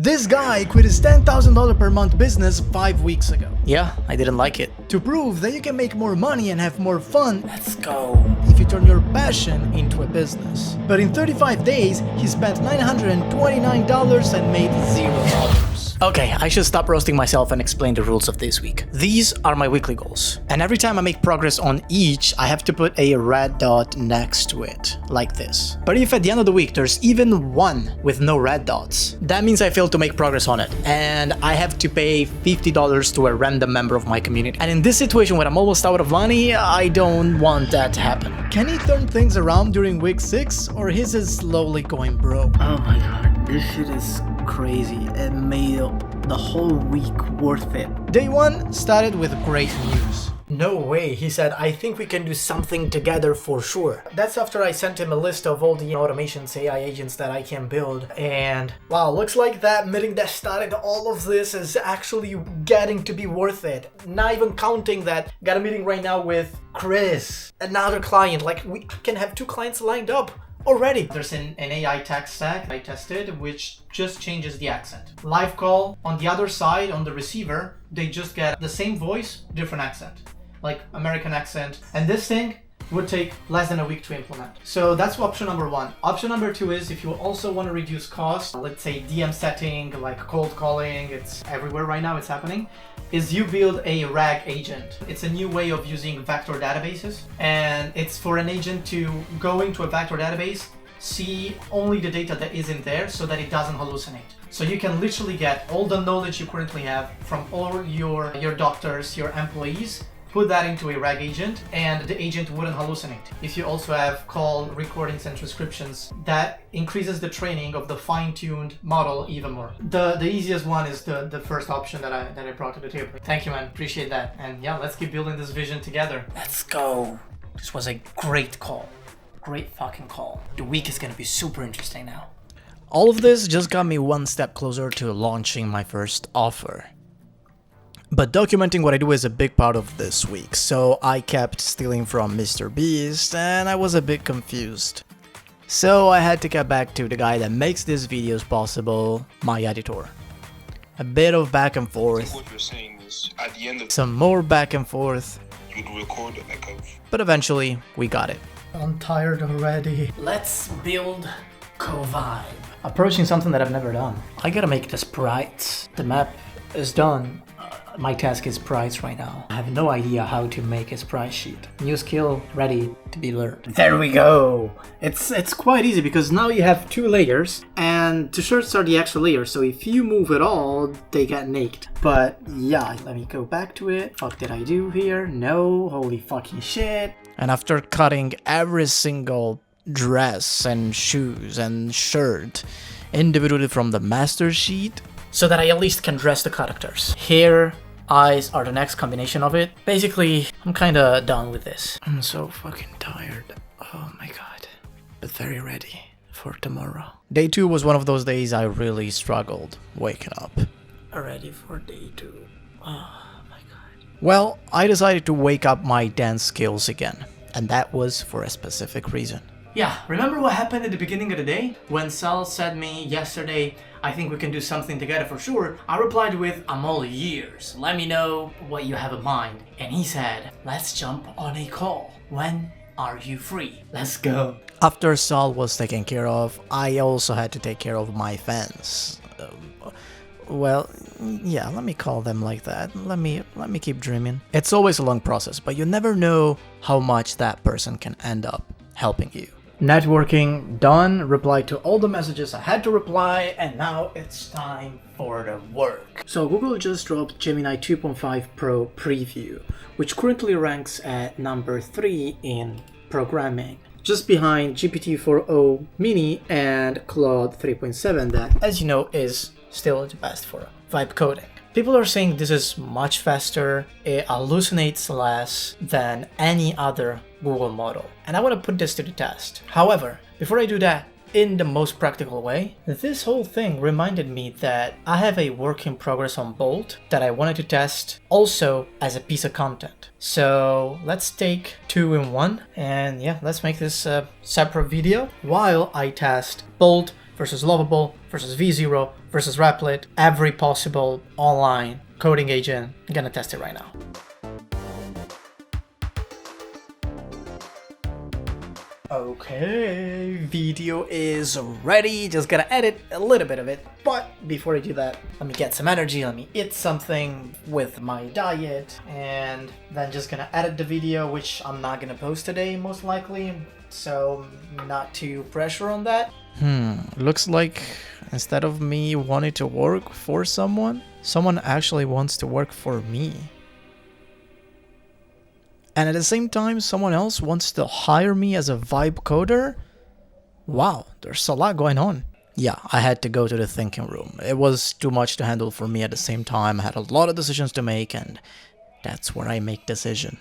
This guy quit his $10,000 per month business 5 weeks ago. Yeah, I didn't like it. To prove that you can make more money and have more fun Let's go. if you turn your passion into a business. But in 35 days, he spent $929 and made $0. Okay, I should stop roasting myself and explain the rules of this week. These are my weekly goals. And every time I make progress on each, I have to put a red dot next to it, like this. But if at the end of the week there's even one with no red dots, that means I failed to make progress on it. And I have to pay $50 to a random member of my community. And in this situation where I'm almost out of money, I don't want that to happen. Can he turn things around during week 6, or his is slowly going broke? Oh my god, this shit is crazy. It made the whole week worth it. Day 1 started with great news. No way, he said, I think we can do something together for sure. That's after I sent him a list of all the automations, AI agents that I can build. And wow, looks like that meeting that started all of this is actually getting to be worth it. Not even counting that, got a meeting right now with Chris, another client. Like, we can have 2 clients lined up already. There's an AI tech stack I tested, which just changes the accent. Live call, on the other side, on the receiver, they just get the same voice, different accent. Like American accent. And this thing would take less than a week to implement. So that's option number 1. Option number 2 is if you also want to reduce costs, let's say DM setting, like cold calling, it's everywhere right now, it's happening, is you build a RAG agent. It's a new way of using vector databases, and it's for an agent to go into a vector database, see only the data that is in there so that it doesn't hallucinate. So you can literally get all the knowledge you currently have from all your doctors, your employees, put that into a RAG agent, and the agent wouldn't hallucinate. If you also have call recordings and transcriptions, that increases the training of the fine-tuned model even more. The easiest one is the first option that I brought to the table. Thank you, man. Appreciate that. And yeah, let's keep building this vision together. Let's go. This was a great call. Great fucking call. The week is gonna be super interesting now. All of this just got me one step closer to launching my first offer. But documenting what I do is a big part of this week, so I kept stealing from Mr. Beast and I was a bit confused. So I had to get back to the guy that makes these videos possible, my editor. A bit of back and forth, What you're saying is, at the end of some more back and forth, you'd record like a but eventually we got it. I'm tired already. Let's build Co-Vibe. Approaching something that I've never done. I gotta make the sprites. The map is done. My task is sprites right now. I have no idea how to make a sprite sheet. New skill ready to be learned. There we go. It's quite easy because now you have 2 layers, and the shirts are the extra layers, so if you move at all, they get naked. But yeah, let me go back to it. Fuck did I do here? No, holy fucking shit. And after cutting every single dress and shoes and shirt individually from the master sheet, So that I at least can dress the characters. Hair, eyes are the next combination of it. Basically, I'm kinda done with this. I'm so fucking tired. Oh my god. But very ready for tomorrow. Day 2 was one of those days I really struggled waking up. Ready for day 2. Oh my god. Well, I decided to wake up my dance skills again. And that was for a specific reason. Yeah, remember what happened at the beginning of the day? When Sal said me yesterday, I think we can do something together for sure, I replied with, I'm all ears. Let me know what you have in mind. And he said, let's jump on a call. When are you free? Let's go. After Saul was taken care of, I also had to take care of my fans. Well, yeah, let me call them like that. Let me keep dreaming. It's always a long process, but you never know how much that person can end up helping you. Networking done, replied to all the messages I had to reply, and now it's time for the work. So Google just dropped Gemini 2.5 Pro Preview, which currently ranks at number 3 in programming, just behind GPT-4o Mini and Claude 3.7 that, as you know, is still the best for vibe coding. People are saying this is much faster, it hallucinates less than any other Google model. And I want to put this to the test. However, before I do that, in the most practical way, this whole thing reminded me that I have a work in progress on Bolt that I wanted to test also as a piece of content. So let's take 2 in 1 and yeah, let's make this a separate video while I test Bolt versus Lovable versus V0 versus Replit, every possible online coding agent. I'm gonna test it right now. Okay, video is ready. Just gotta edit a little bit of it. But before I do that, let me get some energy. Let me eat something with my diet. And then just gonna edit the video, which I'm not gonna post today, most likely. So not too pressure on that. Looks like instead of me wanting to work for someone actually wants to work for me. And at the same time, someone else wants to hire me as a vibe coder? Wow, there's a lot going on. Yeah, I had to go to the thinking room. It was too much to handle for me at the same time. I had a lot of decisions to make, and that's where I make decision.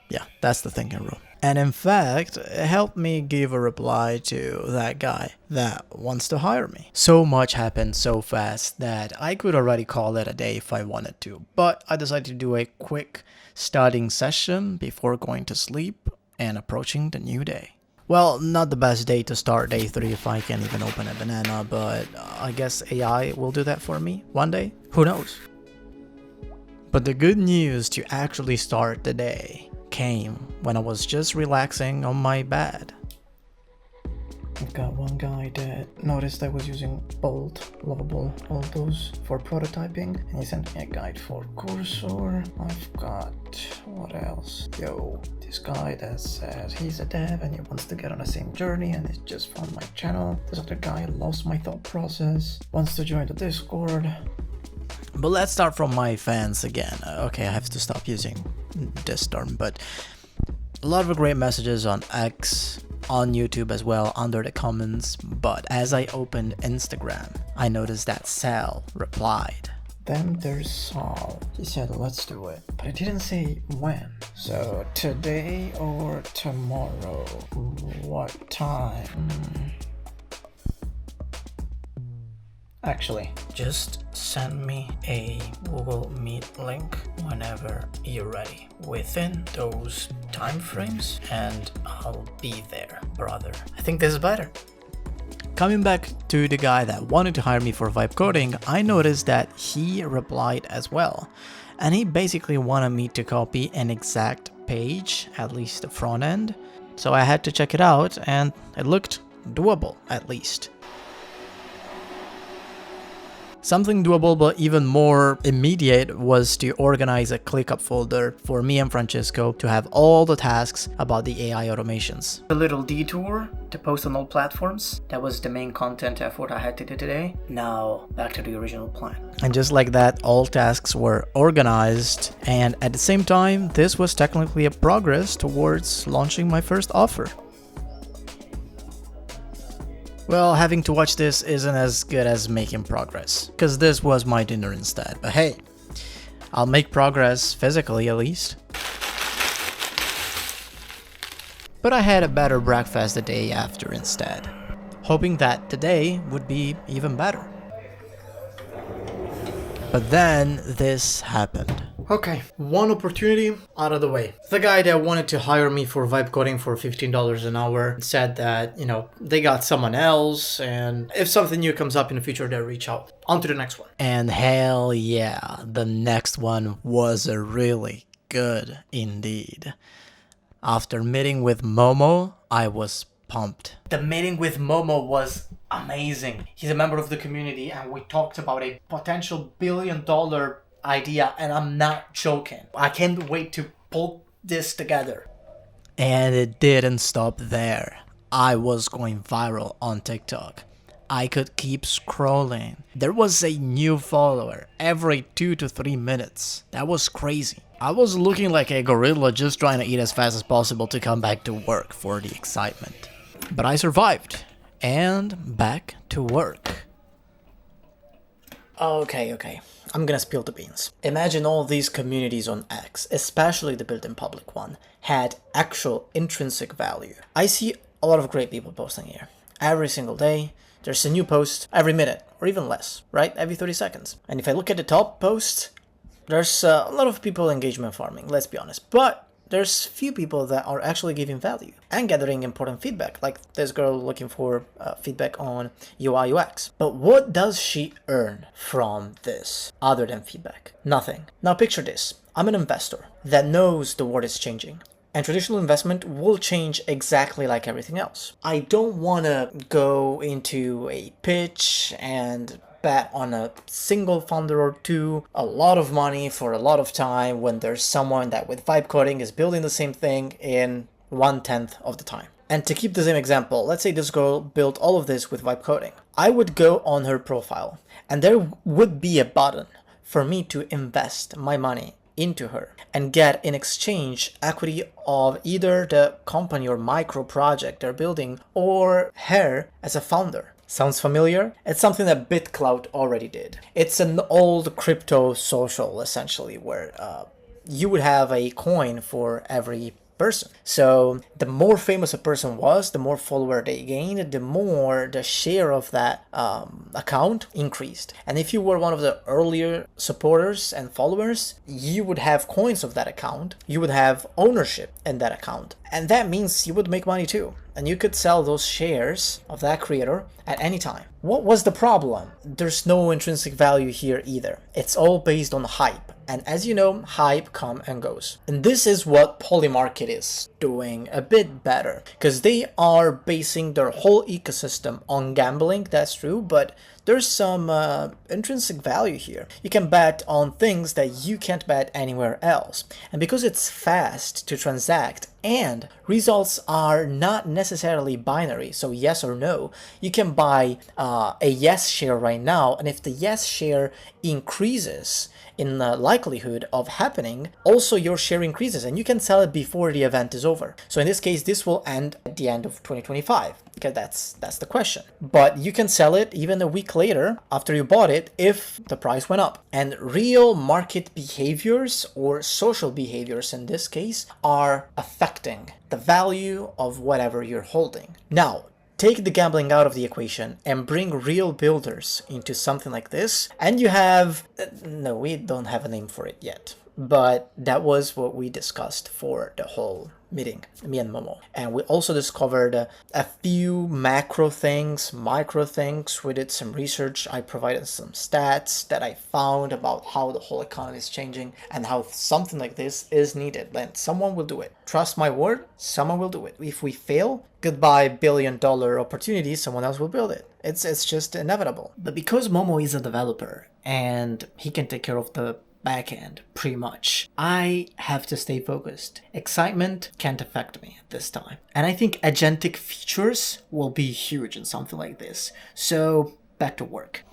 Yeah, that's the thinking room. And in fact, it helped me give a reply to that guy that wants to hire me. So much happened so fast that I could already call it a day if I wanted to. But I decided to do a quick studying session before going to sleep and approaching the new day. Well, not the best day to start day 3 if I can't even open a banana, but I guess AI will do that for me one day. Who knows? But the good news to actually start the day came when I was just relaxing on my bed. I've got one guy that noticed I was using Bolt, Lovable, all those for prototyping, and he sent me a guide for Cursor. I've got, what else? Yo, this guy that says he's a dev and he wants to get on the same journey and he just found my channel. This other guy lost my thought process, wants to join the Discord. But let's start from my fans again. Okay, I have to stop using this term, but a lot of great messages on X, on YouTube as well, under the comments. But as I opened Instagram, I noticed that Sal replied. Then there's Saul. He said, let's do it. But it didn't say when. So today or tomorrow? What time? Actually, just send me a Google Meet link whenever you're ready, within those time frames, and I'll be there, brother. I think this is better. Coming back to the guy that wanted to hire me for vibe coding, I noticed that he replied as well. And he basically wanted me to copy an exact page, at least the front end. So I had to check it out, and it looked doable, at least. Something doable but even more immediate was to organize a ClickUp folder for me and Francisco to have all the tasks about the AI automations. A little detour to post on all platforms. That was the main content effort I had to do today. Now back to the original plan. And just like that, all tasks were organized, and at the same time, this was technically a progress towards launching my first offer. Well, having to watch this isn't as good as making progress, because this was my dinner instead. But hey, I'll make progress physically at least. But I had a better breakfast the day after instead, hoping that today would be even better. But then this happened. Okay, one opportunity out of the way. The guy that wanted to hire me for vibe coding for $15 an hour said that, they got someone else, and if something new comes up in the future, they'll reach out. On to the next one. And hell yeah, the next one was really good indeed. After meeting with Momo, I was pumped. The meeting with Momo was amazing. He's a member of the community, and we talked about a potential $1 billion idea, and I'm not joking. I can't wait to pull this together. And it didn't stop there. I was going viral on TikTok. I could keep scrolling. There was a new follower every 2 to 3 minutes. That was crazy. I was looking like a gorilla just trying to eat as fast as possible to come back to work for the excitement. But I survived. And back to work. Okay. I'm gonna spill the beans. Imagine all these communities on X, especially the built-in public one, had actual intrinsic value. I see a lot of great people posting here. Every single day, there's a new post every minute, or even less, right? Every 30 seconds. And if I look at the top posts, there's a lot of people engagement farming, let's be honest. But there's few people that are actually giving value and gathering important feedback, like this girl looking for feedback on UI UX. But what does she earn from this other than feedback? Nothing. Now picture this. I'm an investor that knows the world is changing. And traditional investment will change exactly like everything else. I don't want to go into a pitch and bet on a single founder or two, a lot of money for a lot of time, when there's someone that with vibe coding is building the same thing in 1/10 of the time. And to keep the same example, let's say this girl built all of this with vibe coding. I would go on her profile and there would be a button for me to invest my money into her and get in exchange equity of either the company or micro project they're building or her as a founder. Sounds familiar? It's something that BitClout already did. It's an old crypto social essentially where you would have a coin for every person. So the more famous a person was, the more follower they gained, the more the share of that account increased. And if you were one of the earlier supporters and followers, you would have coins of that account. You would have ownership in that account. And that means you would make money too. And you could sell those shares of that creator at any time. What was the problem? There's no intrinsic value here either. It's all based on hype. And as you know, hype comes and goes. And this is what Polymarket is doing a bit better, because they are basing their whole ecosystem on gambling, that's true, but there's some intrinsic value here. You can bet on things that you can't bet anywhere else. And because it's fast to transact and results are not necessarily binary, so yes or no, you can buy a yes share right now, and if the yes share increases in the likelihood of happening, also your share increases and you can sell it before the event is over. So in this case, this will end at the end of 2025. Okay, that's the question. But you can sell it even a week later after you bought it if the price went up. And real market behaviors, or social behaviors in this case, are affecting the value of whatever you're holding. Now, take the gambling out of the equation and bring real builders into something like this, and you have, no, we don't have a name for it yet, but that was what we discussed for the whole meeting, me and Momo. And we also discovered a few macro things, micro things. We did some research. I provided some stats that I found about how the whole economy is changing and how something like this is needed. And someone will do it. Trust my word, someone will do it. If we fail, goodbye billion-dollar opportunity, someone else will build it. It's just inevitable. But because Momo is a developer and he can take care of the backend pretty much, I have to stay focused. Excitement can't affect me at this time. And I think agentic features will be huge in something like this. So back to work.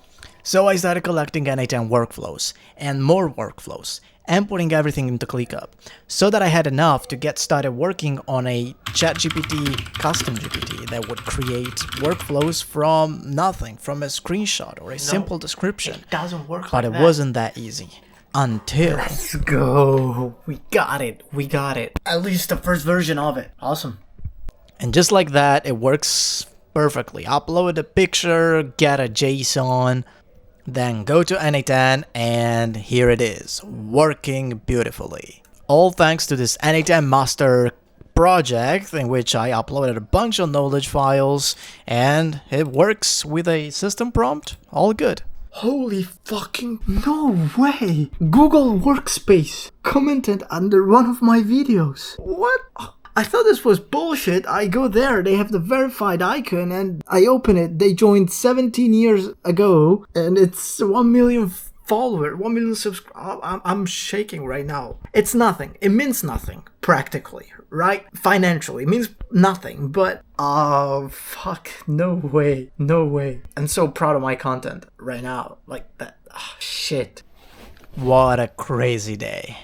So I started collecting N8N workflows and more workflows and putting everything into ClickUp so that I had enough to get started working on a ChatGPT custom GPT that would create workflows from nothing, from a screenshot or a simple description. It doesn't work but like that. It wasn't that easy. Until... Let's go. We got it. At least the first version of it. Awesome. And just like that, it works perfectly. Upload a picture, get a JSON, then go to N8N, and here it is, working beautifully. All thanks to this N8N master project in which I uploaded a bunch of knowledge files, and it works with a system prompt. All good. Holy fucking no way! Google Workspace commented under one of my videos. What? I thought this was bullshit. I go there, they have the verified icon, and I open it. They joined 17 years ago, and it's 1 million followers, 1 million subscribers. I'm shaking right now. It's nothing. It means nothing, practically, right? Financially, it means nothing, but fuck, no way. I'm so proud of my content right now, like that. Oh, shit. What a crazy day.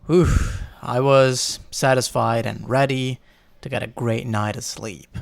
Oof. I was satisfied and ready to get a great night of sleep.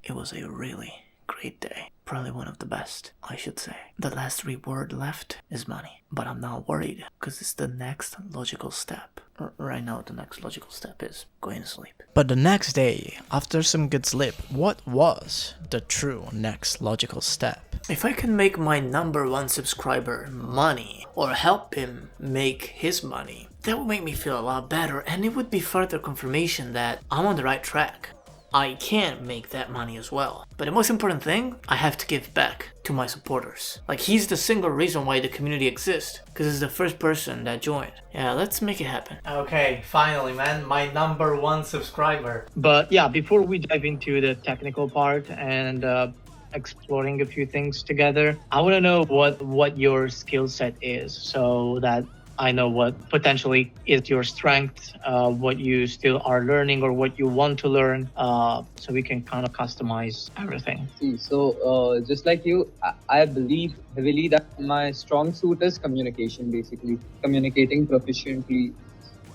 It was a really great day. Probably one of the best, I should say. The last reward left is money. But I'm not worried, because it's the next logical step. Right now, the next logical step is going to sleep. But the next day, after some good sleep, what was the true next logical step? If I can make my #1 subscriber money, or help him make his money, that would make me feel a lot better, and it would be further confirmation that I'm on the right track. I can make that money as well. But the most important thing, I have to give back to my supporters. Like, he's the single reason why the community exists, because he's the first person that joined. Yeah, let's make it happen. Okay, finally, man, my number 1 subscriber. But yeah, before we dive into the technical part and exploring a few things together, I want to know what your skill set is, so that I know what potentially is your strength, what you still are learning or what you want to learn, so we can kind of customize everything. So just like you, I believe heavily that my strong suit is communication, basically. Communicating proficiently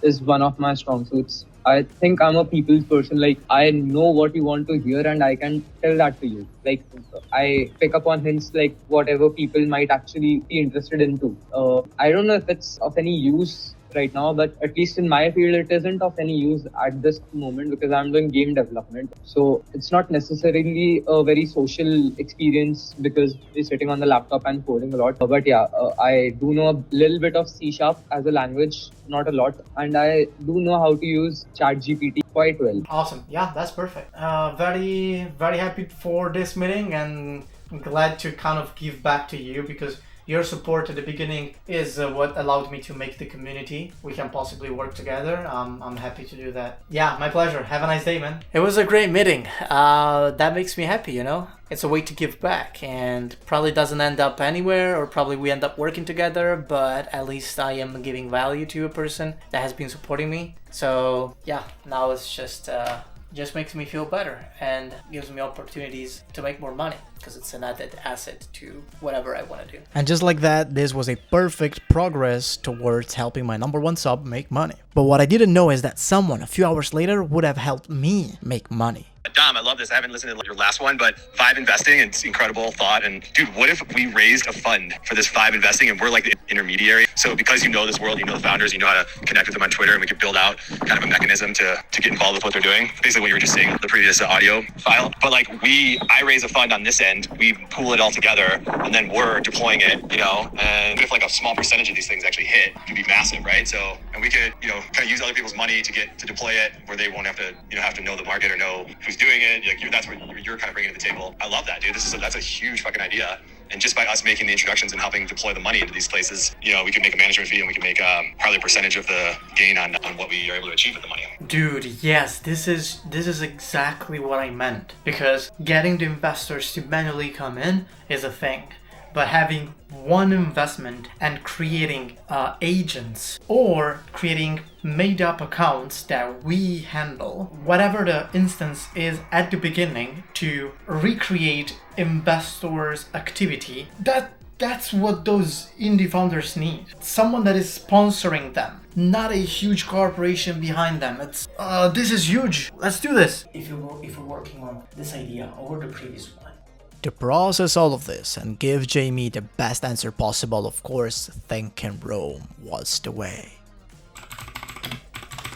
is one of my strong suits. I think I'm a people's person. Like, I know what you want to hear and I can tell that to you. Like, I pick up on hints, like whatever people might actually be interested into. I don't know if it's of any use right now, but at least in my field, it isn't of any use at this moment because I'm doing game development. So it's not necessarily a very social experience because we're sitting on the laptop and coding a lot. But yeah, I do know a little bit of C# as a language, not a lot. And I do know how to use ChatGPT quite well. Awesome. Yeah, that's perfect. Very, very happy for this meeting, and I'm glad to kind of give back to you because your support at the beginning is what allowed me to make the community. We can possibly work together. I'm happy to do that. Yeah, my pleasure. Have a nice day, man. It was a great meeting. That makes me happy, you know? It's a way to give back, and probably doesn't end up anywhere, or probably we end up working together, but at least I am giving value to a person that has been supporting me. So yeah, now it's just makes me feel better and gives me opportunities to make more money because it's an added asset to whatever I want to do. And just like that, this was a perfect progress towards helping my number 1 sub make money. But what I didn't know is that someone a few hours later would have helped me make money. Dom, I love this. I haven't listened to your last one, but Vibe Investing, it's incredible thought. And dude, what if we raised a fund for this Vibe Investing and we're like the intermediary? So because you know this world, you know the founders, you know how to connect with them on Twitter, and we could build out kind of a mechanism to get involved with what they're doing. Basically what you were just saying, the previous audio file. But like I raise a fund on this end, we pool it all together, and then we're deploying it, you know, and if like a small percentage of these things actually hit, it could be massive, right? So, and we could, you know, kind of use other people's money to deploy it where they won't have to know the market or know who's doing it. Like that's what you're kind of bringing to the table. I love that, dude. That's a huge fucking idea. And just by us making the introductions and helping deploy the money into these places, you know, we can make a management fee and we can make probably a percentage of the gain on what we are able to achieve with the money. Dude, yes, this is exactly what I meant. Because getting the investors to manually come in is a thing. But having one investment and creating agents or creating made up accounts that we handle, whatever the instance is at the beginning, to recreate investors' activity, that's what those indie founders need. Someone that is sponsoring them, not a huge corporation behind them. It's this is huge. Let's do this. If you're working on this idea or the previous one, to process all of this and give Jamie the best answer possible, of course, Think in Rome was the way.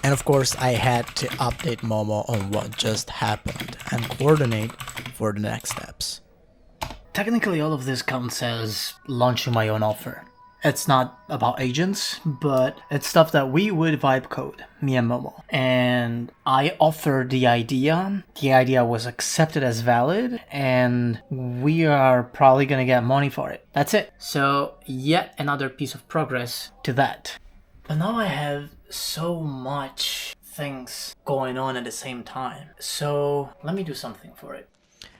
And of course, I had to update Momo on what just happened and coordinate for the next steps. technically all of this counts as launching my own offer. It's not about agents, but it's stuff that we would vibe code, me and Momo. And I offered the idea. The idea was accepted as valid, and we are probably gonna get money for it. That's it. So yet another piece of progress to that. But now I have so much things going on at the same time. So let me do something for it.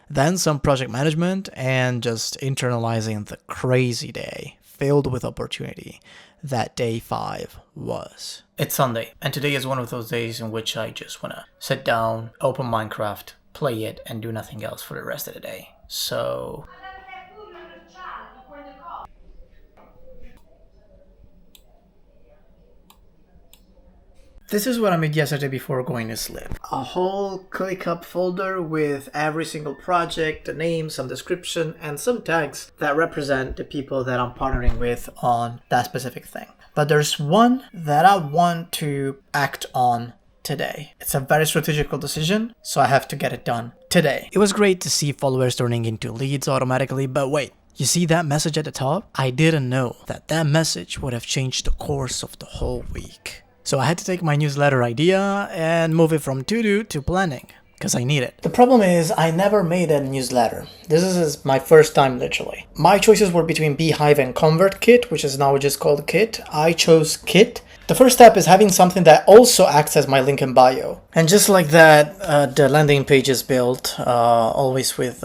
Then some project management and just internalizing the crazy day filled with opportunity that day 5 was. It's Sunday, and today is one of those days in which I just wanna sit down, open Minecraft, play it, and do nothing else for the rest of the day. So this is what I made yesterday before going to sleep. A whole ClickUp folder with every single project, a name, some description, and some tags that represent the people that I'm partnering with on that specific thing. But there's one that I want to act on today. It's a very strategical decision, so I have to get it done today. It was great to see followers turning into leads automatically, but wait, You see that message at the top? I didn't know that that message would have changed the course of the whole week. So I had to take my newsletter idea and move it from to-do to planning, because I need it. The problem is I never made a newsletter. This is my first time, literally. My choices were between Beehive and ConvertKit, which is now just called Kit. I chose Kit. The first step is having something that also acts as my link in bio. And just like that, the landing page is built, always with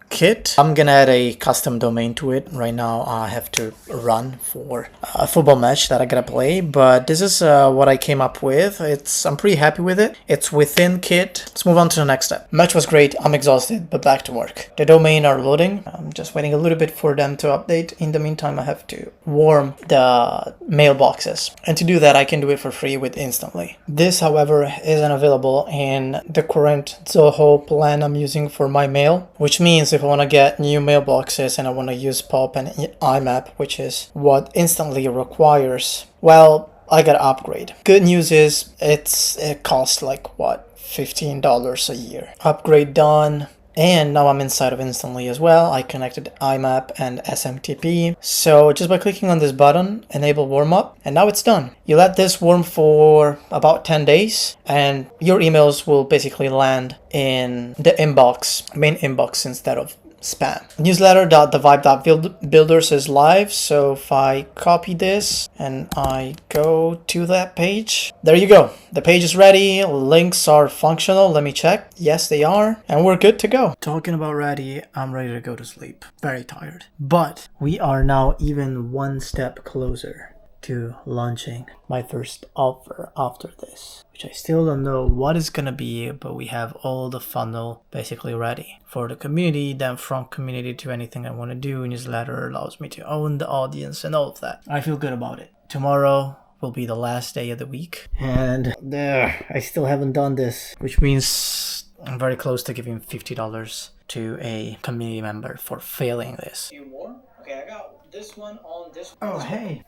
Kit. I'm gonna add a custom domain to it. Right now I have to run for a football match that I gotta play, but this is what I came up with. I'm pretty happy with it. It's within Kit. Let's move on to the next step. Match was great. I'm exhausted, but back to work. The domain are loading. I'm just waiting a little bit for them to update. In the meantime, I have to warm the mailboxes, and to do that I can do it for free with Instantly. This, however, isn't available in the current Zoho plan I'm using for my mail, which means if I want to get new mailboxes and I want to use POP and IMAP, which is what Instantly requires, well, I gotta upgrade. Good news is it costs like what, $15 a year. Upgrade done. And now I'm inside of Instantly as well. I connected IMAP and SMTP. So just by clicking on this button, enable warm-up, and now it's done. You let this warm for about 10 days, and your emails will basically land in the inbox, main inbox, instead of spam. Newsletter.thevibe.builders is live, so if I copy this and I go to that page, there you go. The page is ready, links are functional, let me check. Yes, they are, and we're good to go. Talking about ready, I'm ready to go to sleep. Very tired. But we are now even one step closer to launching my first offer after this, which I still don't know what it's gonna be, but we have all the funnel basically ready for the community. Then from community to anything I want to do, newsletter allows me to own the audience and all of that. I feel good about it. Tomorrow will be the last day of the week, and there, I still haven't done this, which means I'm very close to giving $50 to a community member for failing this. A few more? Okay, I got this one on this one. Oh, hey,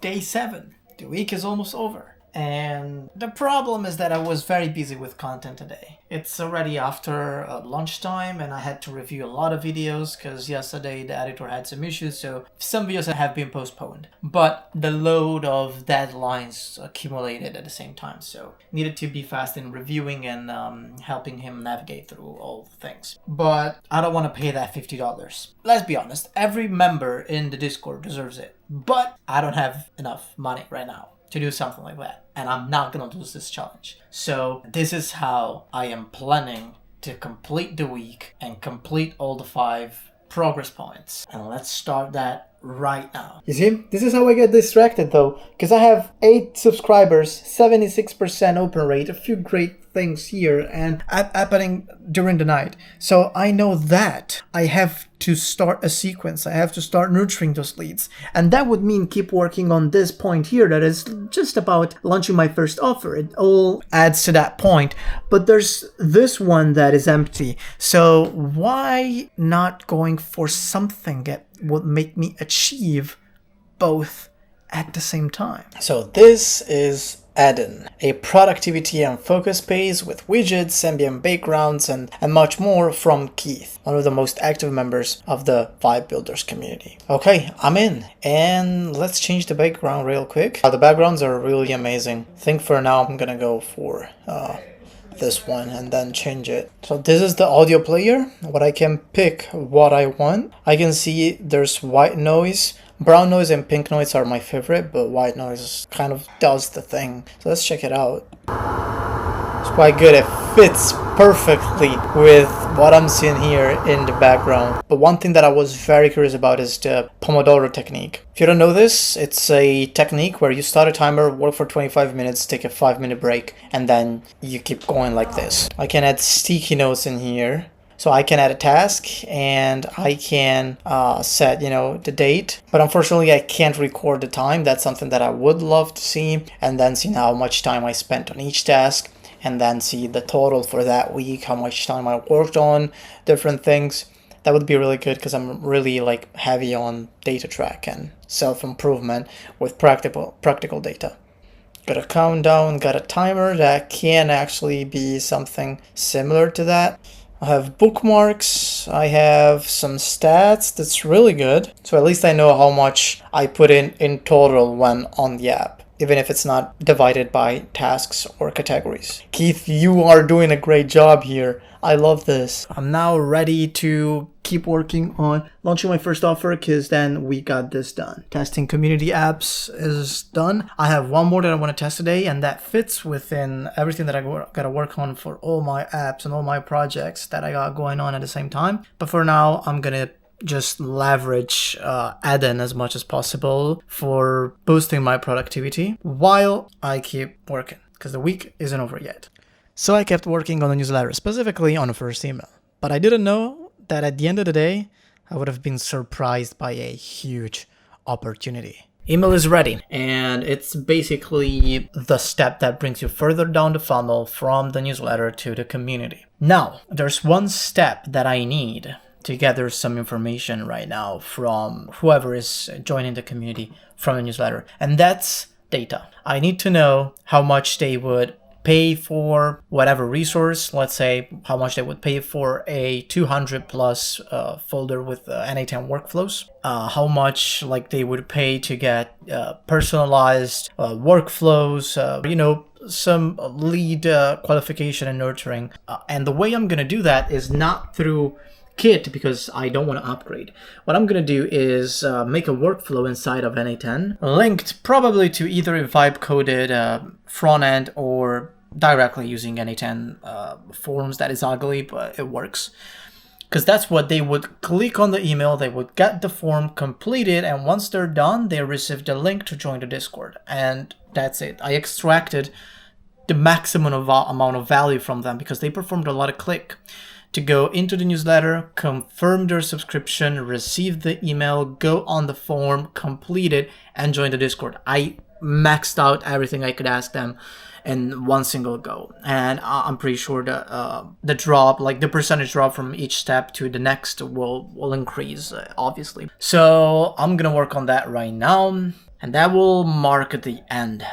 day 7. The week is almost over. And the problem is that I was very busy with content today. It's already after lunchtime and I had to review a lot of videos because yesterday the editor had some issues, so some videos have been postponed. But the load of deadlines accumulated at the same time, so needed to be fast in reviewing and helping him navigate through all the things. But I don't want to pay that $50. Let's be honest, every member in the Discord deserves it. But I don't have enough money right now to do something like that, and I'm not gonna lose this challenge. So this is how I am planning to complete the week and complete all the 5 progress points. And let's start that right now. You see, this is how I get distracted though, because I have 8 subscribers, 76% open rate, a few great things here, and happening during the night. So I know that I have to start a sequence. I have to start nurturing those leads, and that would mean keep working on this point here that is just about launching my first offer. It all adds to that point, but there's this one that is empty. So why not going for something that would make me achieve both at the same time? So this is Addon, a productivity and focus page with widgets, ambient backgrounds, and much more from Keith, one of the most active members of the Vibe Builders community. Okay, I'm in, and let's change the background real quick. The backgrounds are really amazing. I think for now I'm gonna go for this one and then change it. So this is the audio player, what I can pick what I want. I can see there's white noise. Brown noise and pink noise are my favorite, but white noise kind of does the thing. So let's check it out. It's quite good. It fits perfectly with what I'm seeing here in the background. But one thing that I was very curious about is the Pomodoro technique. If you don't know this, it's a technique where you start a timer, work for 25 minutes, take a 5-minute break, and then you keep going like this. I can add sticky notes in here. So I can add a task and I can set, the date. But unfortunately, I can't record the time. That's something that I would love to see. And then see how much time I spent on each task. And then see the total for that week, how much time I worked on different things. That would be really good because I'm really heavy on data track and self-improvement with practical data. Got a countdown, got a timer that can actually be something similar to that. I have bookmarks, I have some stats, that's really good. So at least I know how much I put in total when on the app, even if it's not divided by tasks or categories. Keith, you are doing a great job here. I love this. I'm now ready to keep working on launching my first offer because then we got this done. Testing community apps is done. I have one more that I want to test today, and that fits within everything that I gotta work on for all my apps and all my projects that I got going on at the same time. But for now, I'm gonna just leverage Aden as much as possible for boosting my productivity while I keep working, because the week isn't over yet. So I kept working on the newsletter, specifically on the first email. But I didn't know that at the end of the day, I would have been surprised by a huge opportunity. Email is ready, and it's basically the step that brings you further down the funnel from the newsletter to the community. Now, there's one step that I need to gather some information right now from whoever is joining the community from the newsletter, and that's data. I need to know how much they would pay for whatever resource. Let's say how much they would pay for a 200 plus folder with NA10 workflows, how much like they would pay to get personalized workflows, some lead qualification and nurturing. And the way I'm gonna do that is not through Kit, because I don't want to upgrade. What I'm going to do is make a workflow inside of NA10, linked probably to either a vibe-coded front end or directly using NA10 forms. That is ugly, but it works. Because that's what they would click on the email, they would get the form completed, and once they're done, they receive the link to join the Discord. And that's it. I extracted the maximum amount of value from them because they performed a lot of click to go into the newsletter, confirm their subscription, receive the email, go on the form, complete it, and join the Discord. I maxed out everything I could ask them in one single go. And I'm pretty sure that the drop, like the percentage drop from each step to the next will increase, obviously. So I'm gonna work on that right now, and that will mark the end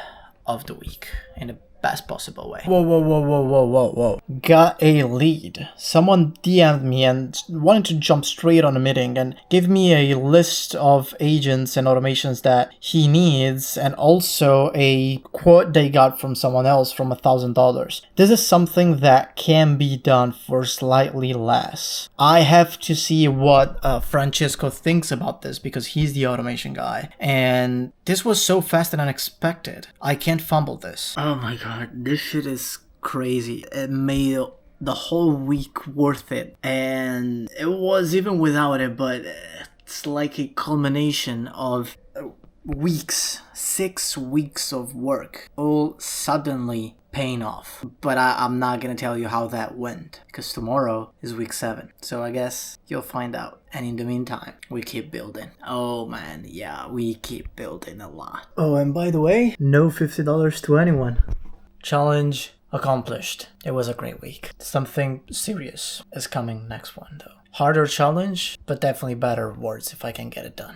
of the week in a best possible way. Whoa. Got a lead. Someone DM'd me and wanted to jump straight on a meeting and give me a list of agents and automations that he needs, and also a quote they got from someone else from $1,000. This is something that can be done for slightly less. I have to see what Francesco thinks about this because he's the automation guy, and this was so fast and unexpected. I can't fumble this. Oh my god. This shit is crazy. It made the whole week worth it, and it was even without it, but it's like a culmination of weeks, 6 weeks of work, all suddenly paying off. But I'm not gonna tell you how that went, because tomorrow is week 7, so I guess you'll find out. And in the meantime, we keep building. Oh man, yeah, we keep building a lot. Oh, and by the way, no $50 to anyone. Challenge accomplished. It was a great week. Something serious is coming next one though. Harder challenge, but definitely better rewards if I can get it done.